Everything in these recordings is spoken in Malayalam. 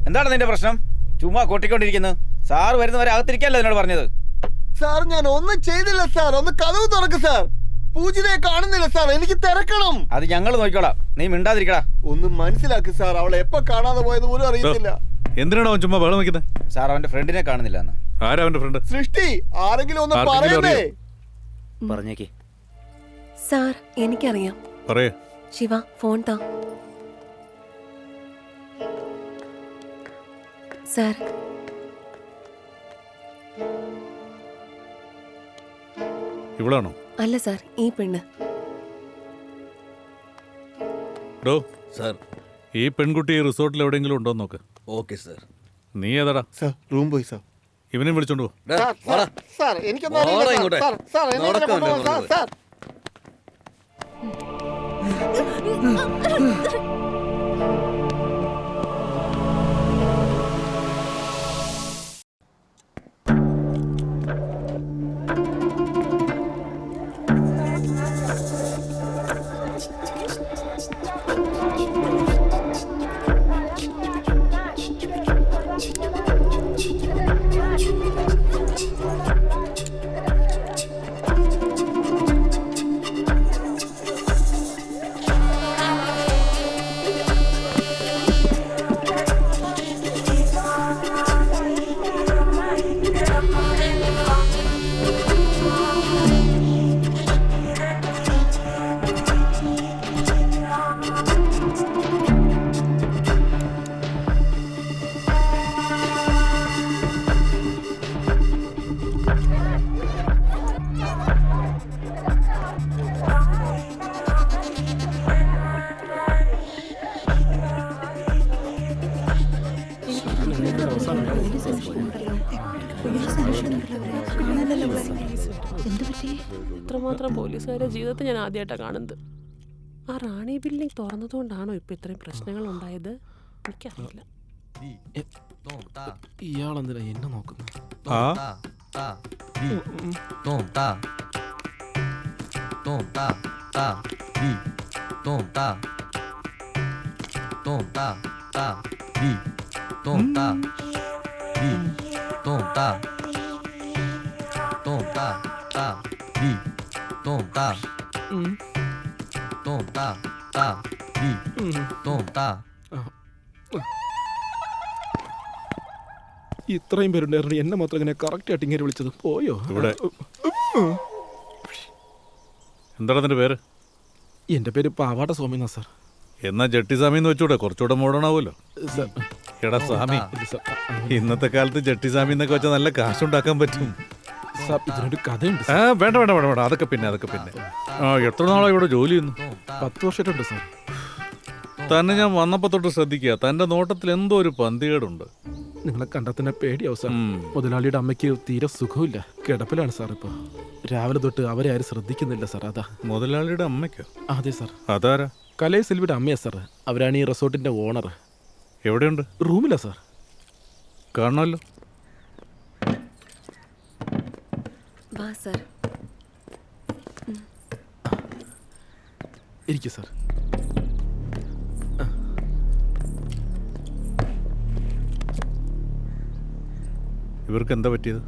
എന്താണ് നിന്റെ പ്രശ്നം? ചുമ്മാ കൊട്ടിക്കൊണ്ടിരിക്കുന്നത്. സാർ വരുന്നവരെ അകത്തിരിക്കല്ലോ എന്നോട് പറഞ്ഞത്. സാർ ഞാൻ ഒന്നും ചെയ്തില്ല സാർ. ഒന്ന് കതവ് തുറക്ക് സാർ. പൂജിതയെ കാണുന്നില്ല സാർ, എനിക്ക് തിരക്കണം. അത് ഞങ്ങൾ നോക്കിക്കോളാം, നീ മിണ്ടാതിരിക്കടാ. ഒന്ന് മനസ്സിലാക്കി സാർ, അവളെ എപ്പോ കാണാതെ പോയത് പോലും അറിയത്തില്ല. എന്തിനാണ് അവൻ ചുമ്മാ വെള്ളം വെക്കുന്നത്? സാർ അവന്റെ ഫ്രണ്ടിനെ കാണുന്നില്ല എന്ന്. ആരാ അവന്റെ ഫ്രണ്ട്? സൃഷ്ടി, ആരെങ്കിലും ഒന്ന് പറയണ്ടേ? പറഞ്ഞേക്ക്. സാർ എനിക്കറിയാം. പറയേ. ശിവ ഫോൺ താ. സാർ ഇവളാണോ? അല്ല സാർ, ഈ പെണ്ണ്. ഡോ സാർ, ഈ പെൺകുട്ടി റിസോർട്ടിൽ എവിടെയെങ്കിലും ഉണ്ടോ നോക്ക്. Okay sir. നീ ഏതാടാ? സാർ റൂം പോയി സാർ. ഇവനെയും വിളിച്ചോണ്ട് പോ. സാർ എനിക്കൊന്നും അറിയില്ല സാർ. സാർ എന്നെ കൊണ്ടുപോകാം സാർ. സാർ ഇത്രമാത്രം പോലീസുകാരെ ജീവിതത്തിൽ ഞാൻ ആദ്യമായിട്ടാണ് കാണുന്നത്. ആ റാണി ബിൽഡിംഗ് തുറന്നതുകൊണ്ടാണോ ഇപ്പൊ ഇത്രയും പ്രശ്നങ്ങൾ ഉണ്ടായത്? എനിക്കറിയില്ല. ഇയാളെന്തിനാ എന്നെ നോക്കുന്നത്? ഇത്രയും പേരുണ്ടായിരുന്നു, എന്നെ മാത്രം ഇങ്ങനെ കറക്റ്റ് ആയിട്ട് ഇങ്ങനെ വിളിച്ചത്. പോയോ? എന്താണ് നിന്റെ പേര്? എന്റെ പേര് പാവാട സ്വാമിനാ സാർ. എന്നാ ജട്ടി സ്വാമി എന്ന് വെച്ചൂടെ, കുറച്ചുകൂടെ മോഡേൺ ആവുമല്ലോ. എടാ സ്വാമി, ഇന്നത്തെ കാലത്ത് ജട്ടി സ്വാമി എന്നൊക്കെ വെച്ചാൽ നല്ല കാശുണ്ടാക്കാൻ പറ്റും. ഇതിനൊരു കഥയുണ്ട്. വേണ്ട വേണ്ട വേണ്ട വേണ്ട, അതൊക്കെ പിന്നെ. എത്ര നാളായി ഇവിടെ ജോലി ചെയ്യുന്നു? 10 വർഷമായിട്ടുണ്ട് സാർ. തന്നെ ഞാൻ വന്നപ്പോ തൊട്ട് ശ്രദ്ധിക്കുക, തന്റെ നോട്ടത്തിൽ എന്തോ ഒരു പന്തികേടുണ്ട്. നിങ്ങളെ കണ്ടാൽ തന്നെ പേടിയാവും സാർ. മുതലാളിയുടെ അമ്മയ്ക്ക് തീരെ സുഖമില്ല, കിടപ്പിലാണ് സാർ. ഇപ്പൊ രാവിലെ തൊട്ട് അവരെ ആരും ശ്രദ്ധിക്കുന്നില്ല സാർ. അതാ. മുതലാളിയുടെ അമ്മയ്ക്കോ? അതെ സാർ. അതാരാ? കലൈ സിൽവിയുടെ അമ്മയാ സാർ. അവരാണ് ഈ റിസോർട്ടിന്റെ ഓണർ. എവിടെയുണ്ട്? റൂമില്ല സാർ. കാണണമല്ലോ. വാ സാർ. ഇരിക്കൂ സാർ. ഇവർക്ക് എന്താ പറ്റിയത്?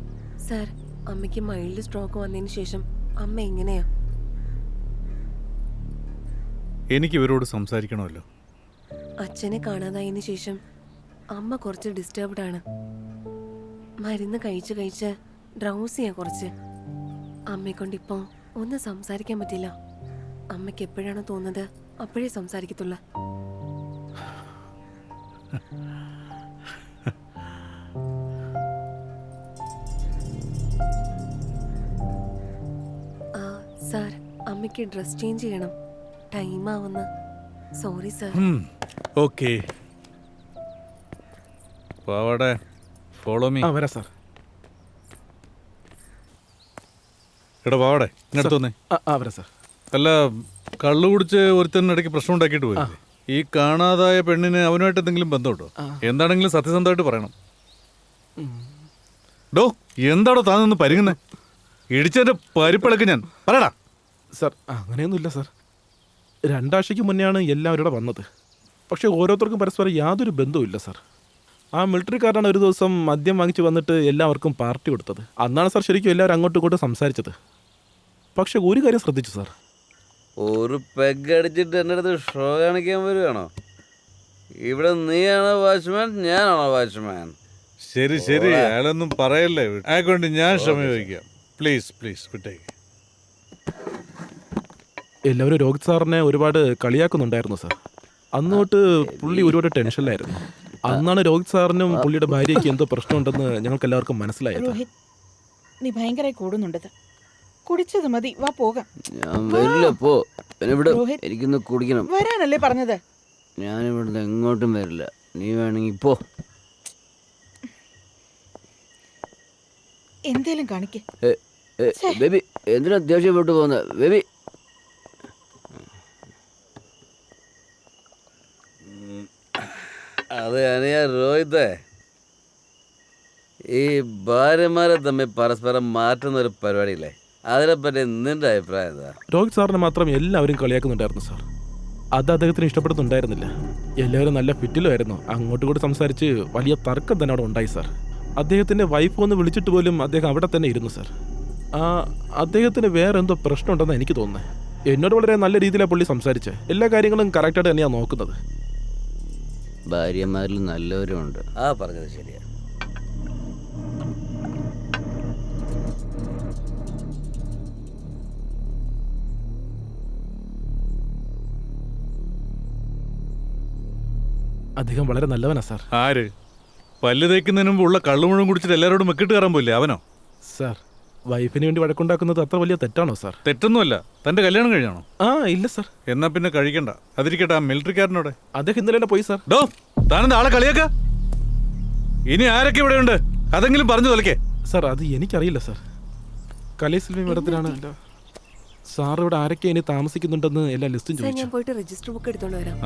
സാർ, അമ്മയ്ക്ക് മൈൽഡ് സ്ട്രോക്ക് വന്നതിന് ശേഷം അമ്മ എങ്ങനെയാ? എനിക്ക് ഇവരോട് സംസാരിക്കണമല്ലോ. അച്ഛനെ കാണാതായതിനു ശേഷം അമ്മ കുറച്ച് ഡിസ്റ്റർബ്ഡ് ആണ്. മരുന്ന് കഴിച്ച് ഡ്രൗസിയാ കുറച്ച്. അമ്മയെ കൊണ്ടിപ്പോ ഒന്നും സംസാരിക്കാൻ പറ്റില്ല. അമ്മയ്ക്ക് എപ്പോഴാണോ തോന്നുന്നത് അപ്പോഴേ സംസാരിക്കത്തുള്ളൂ. സാർ, അമ്മയ്ക്ക് ഡ്രസ് ചേഞ്ച് ചെയ്യണം. ടൈം ആവുന്ന. Sorry sir. ഓക്കെ പാവാടെ, ഫോളോ മീ. വരാം സാർ. എടാ പാവാടെ, ഇങ്ങോട്ടൊന്നേ. വരാം സാർ. അല്ല, കള്ളു കുടിച്ച് ഒരുത്തനിടയ്ക്ക് പ്രശ്നം ഉണ്ടാക്കിയിട്ട് പോയി. ഈ കാണാതായ പെണ്ണിന് അവനുമായിട്ട് എന്തെങ്കിലും ബന്ധമുണ്ടോ? എന്താണെങ്കിലും സത്യസന്ധമായിട്ട് പറയണം. ഡോ, എന്താടോ താൻ നിന്ന് പരിങ്ങുന്നേ? ഇടിച്ചതിന്റെ പരിപ്പിളക്ക് ഞാൻ പറയടാ. സാർ അങ്ങനെയൊന്നുമില്ല സാർ. 2 ആഴ്ചയ്ക്ക് മുന്നെയാണ് എല്ലാവരും ഇവിടെ വന്നത്. പക്ഷെ ഓരോരുത്തർക്കും പരസ്പരം യാതൊരു ബന്ധവുമില്ല സാർ. ആ മിലിറ്ററിക്കാരനാണ് ഒരു ദിവസം മദ്യം വാങ്ങിച്ച് വന്നിട്ട് എല്ലാവർക്കും പാർട്ടി കൊടുത്തത്. അന്നാണ് സാർ ശരിക്കും എല്ലാവരും അങ്ങോട്ടും ഇങ്ങോട്ടും സംസാരിച്ചത്. പക്ഷെ ഒരു കാര്യം ശ്രദ്ധിച്ചു സാർ. ഒരു പെഗ് അടിച്ചിട്ട് എൻ്റെ അടുത്ത് ഷോ കാണിക്കാൻ വരികയാണോ? ഇവിടെ നീയാണോ വാച്ച്മാൻ, ഞാനാണോ വാച്ച്മാൻ? ശരി ശരി, അയാളൊന്നും പറയല്ലേ. അയാൾക്കൊണ്ട് ഞാൻ ക്ഷമ ചോദിക്കാം. പ്ലീസ് പ്ലീസ് വിട്ടേക്ക്. എല്ലാവരും രോഹിത് സാറിനെ ഒരുപാട് കളിയാക്കുന്നുണ്ടായിരുന്നു സാർ. അന്നോട്ട് പുള്ളി ഒരുപാട് ടെൻഷനിലായിരുന്നു. അന്നാണ് രോഹിത് സാറിനും പുള്ളിയുടെ ഭാര്യയ്ക്ക് എന്തോ പ്രശ്നമുണ്ടെന്ന് ഞങ്ങൾക്ക് എല്ലാവർക്കും മനസ്സിലായത്. രോഹിത്, നീ ഭയങ്കരമായി കൂടുന്നുണ്ടത്. കുടിച്ചത് മതി, വാ പോകാം. ഞാൻ വരില്ല, പോ. ഇവിടെ രോഹിത്, എനിക്കൊന്ന് കുടിക്കണം. വരാനല്ലേ പറഞ്ഞത്? ഞാനിവിടുന്ന് എങ്ങോട്ടും വരില്ല. നീ വേണമെങ്കിൽ പോ. എന്തേലും കാണിക്ക്. ബേബി, എന്തിനാ ദേഷ്യപ്പെട്ടു പോകുന്നത്? ബേബി, അത് അനിയ രോഹിതേ, ഈ ഭാര്യമാരെ തമ്മിൽ പരസ്പരം മാറ്റുന്ന ഒരു പരിപാടിയില്ലേ, അതിനെപ്പറ്റി നിന്റെ അഭിപ്രായം എന്താ? രോഹിത് സാറിനെ മാത്രം എല്ലാവരും കളിയാക്കുന്നുണ്ടായിരുന്നു സാർ. അത് അദ്ദേഹത്തിന് ഇഷ്ടപ്പെടുന്നുണ്ടായിരുന്നില്ല. എല്ലാവരും നല്ല ഫിറ്റിലുമായിരുന്നു. അങ്ങോട്ടും കൂടി സംസാരിച്ച് വലിയ തർക്കം തന്നെ അവിടെ ഉണ്ടായി സാർ. അദ്ദേഹത്തിൻ്റെ വൈഫ് ഒന്ന് വിളിച്ചിട്ട് പോലും അദ്ദേഹം അവിടെ തന്നെ ഇരുന്നു സാർ. അദ്ദേഹത്തിന് വേറെ എന്തോ പ്രശ്നമുണ്ടെന്ന് എനിക്ക് തോന്നുന്നത്. എന്നോട് വളരെ നല്ല രീതിയിലാണ് പുള്ളി സംസാരിച്ചത്. എല്ലാ കാര്യങ്ങളും കറക്റ്റായിട്ട് തന്നെയാണ് നോക്കുന്നത്. ഭാര്യമാരിൽ നല്ലവരും ഉണ്ട്. പറഞ്ഞത് ശരിയാ. അദ്ദേഹം വളരെ നല്ലവനാ സാർ. ആര്? പല്ല് തേക്കുന്നതിന് മുമ്പ് ഉള്ള കള്ളു മുഴുവൻ കുടിച്ചിട്ട് എല്ലാവരോടും മെക്കിട്ട് കയറാൻ പോയില്ലേ അവനോ? സാർ, വൈഫിന് വേണ്ടി വഴക്കുണ്ടാക്കുന്നത് അത്ര വലിയ തെറ്റാണോ സാർ? തെറ്റൊന്നുമല്ല. തന്റെ കല്യാണം കഴിഞ്ഞാണോ? ഇല്ല സാർ. എന്നാ പിന്നെ കഴിക്കണ്ട. അതിരിക്കട്ടെ, ആ മിലിറ്ററിക്കാരനോടെ. അദ്ദേഹം ഇന്നലെ പോയി സാർ. ഡോ, താനെന്താ ആളെ കളിയാക്ക? ഇനി ആരൊക്കെ ഇവിടെ ഉണ്ട് അതെങ്കിലും പറഞ്ഞു തൊലക്കേ. സാർ, അത് എനിക്കറിയില്ല സാർ. കലീസ്ലമി മഠത്തിലാണ്. സാർ ഇവിടെ ആരൊക്കെ ഇനി താമസിക്കുന്നുണ്ടെന്ന് എല്ലാ ലിസ്റ്റും സാർ, ചോദിച്ചു. ഞാൻ പോയിട്ട് രജിസ്റ്റർ ബുക്ക് എടുത്തോണ്ട് വരാം.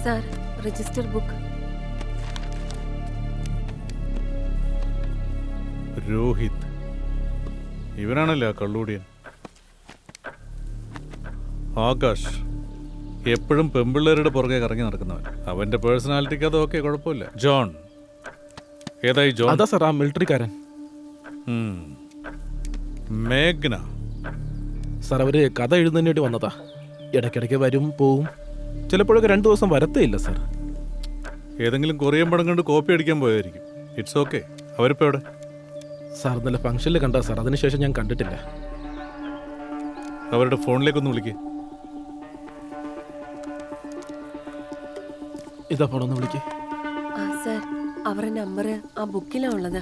Sir, register book. രോഹിത്, ഇവനാണല്ലോ ആ കള്ളൂടിയൻ. ആകാശ് എപ്പോഴും പെമ്പിള്ളേരുടെ പുറകെ കറങ്ങി നടക്കുന്നവൻ. അവന്റെ പേഴ്സണാലിറ്റിക്ക് അതൊക്കെ കുഴപ്പമില്ല. ജോൺ, ഏതായി ജോൺ? അതാ സാർ, ആ മിലിറ്ററിക്കാരൻ. മേഘ്ന. സാർ, അവര് കഥ എഴുതുന്നതിന് വേണ്ടി വന്നതാ. ഇടയ്ക്കിടയ്ക്ക് വരും പോവും. ചിലപ്പോഴൊക്കെ 2 ദിവസം വരത്തേ ഇല്ല സാർ. ഏതെങ്കിലും കൊറിയൻ പടം കണ്ട് കോപ്പി അടിക്കാൻ പോയായിരിക്കും. It's okay. അവരിപ്പോ എവിടെ? സാർ, ഇന്നലെ ഫംഗ്ഷനിൽ കണ്ടാ സാർ. അതിനുശേഷം ഞാൻ കണ്ടിട്ടില്ല. അവരുടെ ഫോണിലേക്കൊന്ന് വിളിക്കേ. ഇതാ ഫോണൊന്ന് വിളിക്കേ. സാർ, അവരുടെ നമ്പർ ആ ബുക്കിലാണ് ഉള്ളത്.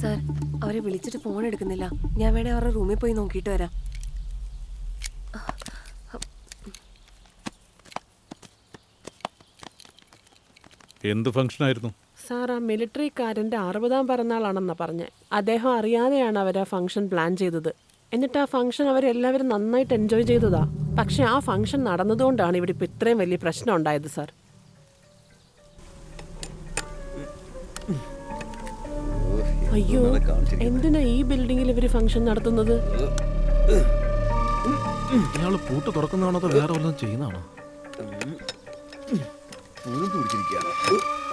സാർ, അവരെ വിളിച്ചിട്ട് ഫോൺ എടുക്കുന്നില്ല. ഞാൻ വേണേ അവരുടെ റൂമിൽ പോയി നോക്കിയിട്ട് വരാം. എന്ത് ഫംഗ്ഷൻ ആയിരുന്നു സാർ? ആ മിലിറ്ററിക്കാരൻ്റെ 60ാം പിറന്നാളാണെന്നാ പറഞ്ഞത്. അദ്ദേഹം അറിയാതെയാണ് അവർ ആ ഫംഗ്ഷൻ പ്ലാൻ ചെയ്തത്. എന്നിട്ട് ആ ഫംഗ്ഷൻ അവരെല്ലാവരും നന്നായിട്ട് എൻജോയ് ചെയ്തതാ. പക്ഷെ ആ ഫംഗ്ഷൻ നടന്നതുകൊണ്ടാണ് ഇവിടെ ഇപ്പം ഇത്രയും വലിയ പ്രശ്നം ഉണ്ടായത് സാർ. അയ്യോ, എന്തിനാ ഈ ബിൽഡിങ്ങിൽ ഇവര് ഫംഗ്ഷൻ നടത്തുന്നത്? ഇയാള് പൂട്ട് തുറക്കുന്നതാണോ അതോ വേറെ വല്ലതും ചെയ്യുന്നതാണോ?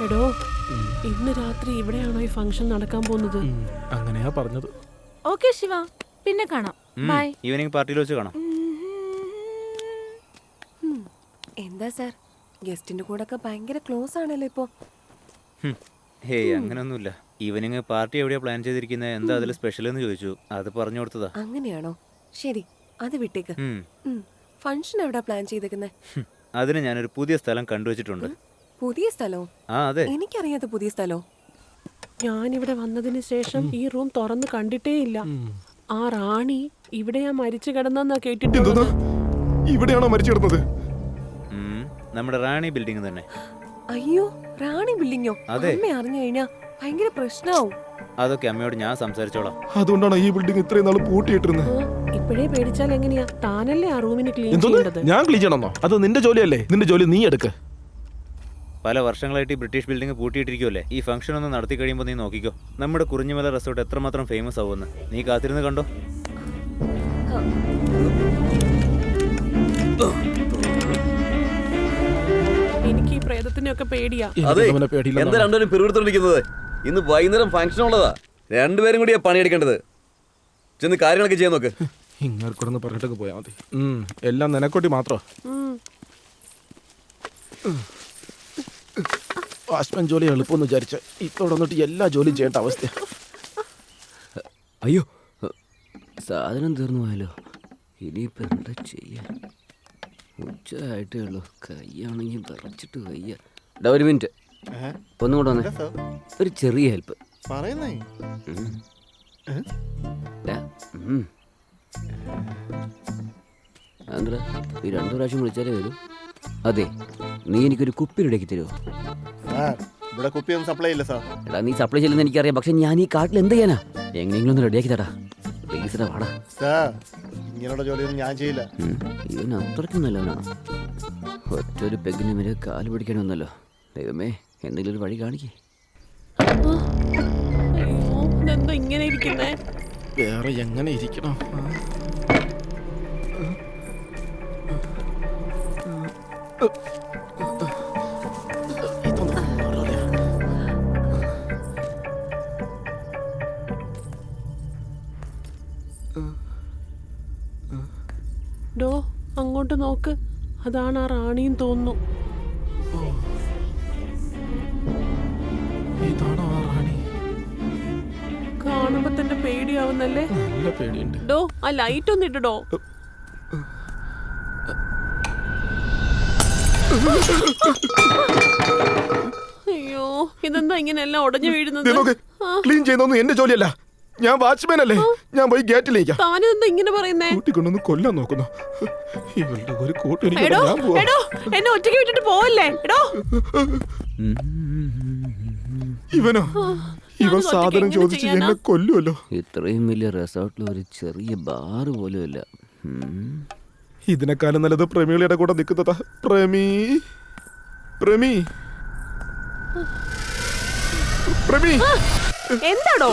എടോ, ഇന്ന് രാത്രി ഇവിടെയാണോ ഈ ഫംഗ്ഷൻ നടക്കാൻ പോകുന്നത്? അങ്ങനെയാ പറഞ്ഞത്. ഓക്കെ ശിവ, പിന്നെ കാണാം. ബൈ. ഈവനിങ് പാർട്ടിയിൽ വെച്ച് കാണാം. എന്താ സാർ, ഗസ്റ്റിന്റെ കൂടെ ഒക്കെ ഭയങ്കര ക്ലോസ് ആണല്ലോ ഇപ്പോ. ഹേയ്, അങ്ങനെയൊന്നുമില്ല. ഈവനിങ് പാർട്ടി എവിടെയാ പ്ലാൻ ചെയ്തിരിക്കുന്നത്, എന്താ അതിൽ സ്പെഷ്യൽ എന്ന് ചോദിച്ചു. അത് പറഞ്ഞു കൊടുത്തതാ. അങ്ങനെയാണോ? ശരി, അത് വിട്ടേക്ക്. ഫംഗ്ഷൻ എവിടാ പ്ലാൻ ചെയ്തേക്കുന്നത്? അതിന് ഞാനൊരു പുതിയ സ്ഥലം കണ്ടുവച്ചിട്ടുണ്ട്. പുതിയ സ്ഥലവും? അതെ. എനിക്കറിയാത്ത പുതിയ സ്ഥലവും. ഞാനിവിടെ വന്നതിന് ശേഷം ഈ റൂം തുറന്ന് കണ്ടിട്ടേ ഇല്ല. ആ റാണി ഇവിടെയാ മരിച്ചു കിടന്നാ കേട്ടിട്ടുള്ളത്. ഇവിടെയാണോ മരിച്ചു കിടന്നത്? നമ്മുടെ റാണി ബിൽഡിംഗ് തന്നെ. അയ്യോ, റാണി ബിൽഡിങ്ങോ? അതെ. അമ്മ അറിഞ്ഞു കഴിഞ്ഞാ ഭയങ്കര പ്രശ്നമാവും. അതൊക്കെ അമ്മയോട് ഞാൻ സംസാരിച്ചോളാം. അതുകൊണ്ടാണ് ഈ ബിൽഡിംഗ് ഇത്രയും നാൾ പൂട്ടിയിട്ടിരുന്നത്. ഇപ്പോഴേ പേടിച്ചാൽ എങ്ങനെയാ? താനല്ലേ ആ റൂമിന് ക്ലീൻ എന്തോന്ന്? ചെയ്യേണ്ടത്. ഞാൻ ക്ലീൻ ചെയ്യണമെന്നോ? അത് നിന്റെ ജോലിയല്ലേ? നിന്റെ ജോലി നീ എടുക്ക്. പല വർഷങ്ങളായിട്ട് ഈ ബ്രിട്ടീഷ് ബിൽഡിംഗ് പൂട്ടിയിട്ടിരിക്കുമല്ലേ. ഈ ഫംഗ്ഷൻ ഒന്ന് നടത്തി കഴിയുമ്പോൾ നീ നോക്കിക്കോ, നമ്മുടെ കുറിഞ്ഞുമല റിസോർട്ട് എത്രമാത്രം ഫേമസ് ആവുമെന്ന്. നീ കാത്തിരുന്ന് കണ്ടോ. എനിക്ക് ഈ പ്രേതത്തിനെയൊക്കെ പേടിയാ. അതെ, എനിക്ക് അവനെ പേടിയില്ലെന്നാണ്. എന്താ രണ്ടുപേരും പിറുപിറുത്തോണ്ടിരിക്കുന്നത്? ഇന്ന് വൈകുന്നേരം ഫംഗ്ഷൻ ഉള്ളതാ. രണ്ടുപേരും കൂടിയാ പണിയെടുക്കേണ്ടത്. ചെന്ന് കാര്യങ്ങളൊക്കെ ചെയ്യാൻ നോക്ക്. ഇങ്ങോട്ട് പറഞ്ഞിട്ടൊക്കെ പോയാൽ മതി. എല്ലാം നിനക്കൊട്ടി മാത്രം. വാച്ച്മാൻ ജോലി എളുപ്പമെന്ന് വിചാരിച്ച ഇത്തോടെ വന്നിട്ട് എല്ലാ ജോലിയും ചെയ്യേണ്ട അവസ്ഥ. അയ്യോ, സാധനം തീർന്നു പോയല്ലോ. ഇനിയിപ്പോ എന്താ ചെയ്യാൻ? ഉച്ചയായിട്ടേ ഉള്ളൂ. കൈയാണെങ്കിൽ വിറച്ചിട്ട് വയ്യ. ഒരു മിനിറ്റ്, ഒന്നും കൂടെ വന്നേ. ഒരു ചെറിയ ഹെൽപ്പ് പറയുന്നേ. എന്താ ഈ 2 പ്രാവശ്യം വിളിച്ചാലേ വരൂ? അതെ, നീ എനിക്കൊരു കുപ്പി റെഡിയാക്കി തരുമോ? സാർ ഇവിടെ കുപ്പിയൊന്നും സപ്ലൈ ഇല്ല സാർ. എടാ, നീ സപ്ലൈ ചെയ്യില്ലെന്ന് എനിക്കറിയാം, പക്ഷെ ഞാൻ ഈ കാട്ടിൽ എന്ത് ചെയ്യാനാ? എങ്ങനെയെങ്കിലും ഒന്ന് റെഡിയാക്കി തടാ പ്ലീസ്. വാടാ സാർ, ഇങ്ങനെയുള്ള ജോലിയൊന്നും ഞാൻ ചെയ്യില്ല. ഇവൻ അത്രയ്ക്കും നല്ലവനാണോ? ഒറ്റൊരു പെഗിന് മേലെ കാല് പിടിക്കാൻ വന്നല്ലോ. ദൈവമേ, എന്തെങ്കിലും ഒരു വഴി കാണിക്കേ. അയ്യോ, ഇതെന്തോ ഇങ്ങനെ ഇരിക്കുന്നേ? വേറെ എങ്ങനെ ഇരിക്കണം? ഡോ, അങ്ങോട്ട് നോക്ക്. അതാണ് ആ റാണിയും തോന്നുന്നു. ഇതാണോ ആ റാണി? കാണുമ്പോ തന്നെ പേടിയാവുന്നല്ലേ? നല്ല പേടിയുണ്ട്. ഡോ, ആ ലൈറ്റ് ഒന്ന് ഇട്ടോ. അയ്യോ, ഇതെന്താ ഇങ്ങനെ എല്ലാം ഉടഞ്ഞു വീഴുന്നത്? ക്ലീൻ ചെയ്യുന്നൊന്നും എന്റെ ജോലിയല്ല. ഞാൻ വാച്ച്മാൻ അല്ലേ? ഞാൻ പോയി ഗേറ്റിലേക്കാ. താനെന്താ ഇങ്ങനെ പറയുന്നേ? കൂട്ടിക്കൊണ്ടൊന്ന് കൊല്ലാൻ നോക്കുന്നു. ഇവളുടെ ഒരു കൂട്ടി എടോ, എടോ, എന്നെ ഒറ്റയ്ക്ക് വിട്ടിട്ട് പോവല്ലേ? എടോ, ഇവനോ? ഇവൻ സാധനം ചോദിച്ച് എന്നെ കൊല്ലുമല്ലോ. ഇത്രയും വലിയ റിസോർട്ടിൽ ഒരു ചെറിയ ബാറ് പോലും ഇല്ല. ഇതിനെക്കാലം നല്ലത് പ്രമീളയുടെ കൂടെ നിൽക്കുന്നതാ. പ്രമീ പ്രമീ പ്രമീ എന്താടോ?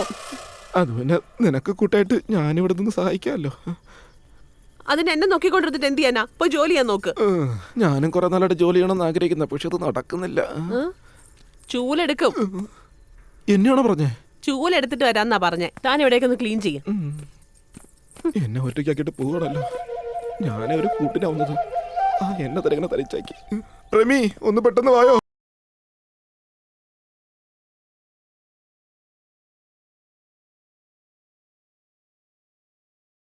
അത് പിന്നെ നിനക്ക് കൂട്ടായിട്ട് ഞാനിവിടെ നിന്ന് സഹായിക്കാമല്ലോ. അതിന് എന്നെ നോക്കിക്കൊണ്ടിരുന്നിട്ട് എന്ത് ചെയ്യാനാ? പോയി ജോലി ചെയ്യാൻ നോക്ക്. ഞാനും കുറെ നാളായിട്ട് ജോലി ചെയ്യണമെന്ന് ആഗ്രഹിക്കുന്ന, പക്ഷെ അത് നടക്കുന്നില്ല. ചൂലെടുക്കും. എന്നെയാണോ പറഞ്ഞേ? ചൂലെടുത്തിട്ട് വരാന്നാ പറഞ്ഞേ. താൻ എവിടേക്ക് ഒന്ന് ക്ലീൻ ചെയ്യും. എന്നെ ഒറ്റയ്ക്കാക്കിയിട്ട് പോകണല്ലോ. ഞാനേ ഒരു കൂട്ടിനാവുന്നത്. എന്നെ തരങ്ങനെ തരിച്ചാക്കി. പ്രമീ, ഒന്ന് പെട്ടെന്ന് വായോ.